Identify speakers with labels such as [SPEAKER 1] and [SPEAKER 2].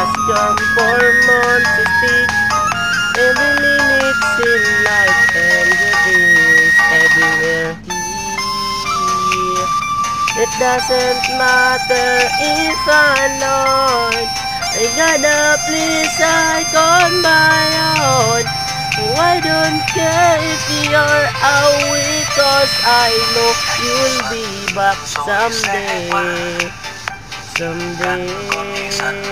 [SPEAKER 1] ask your hormones to speak. Every lyric seem like melodies everywhere here. It doesn't matter if I'm alone. I gotta please I on my own. I don't care if you're away, cause I know you'll be back someday. Someday.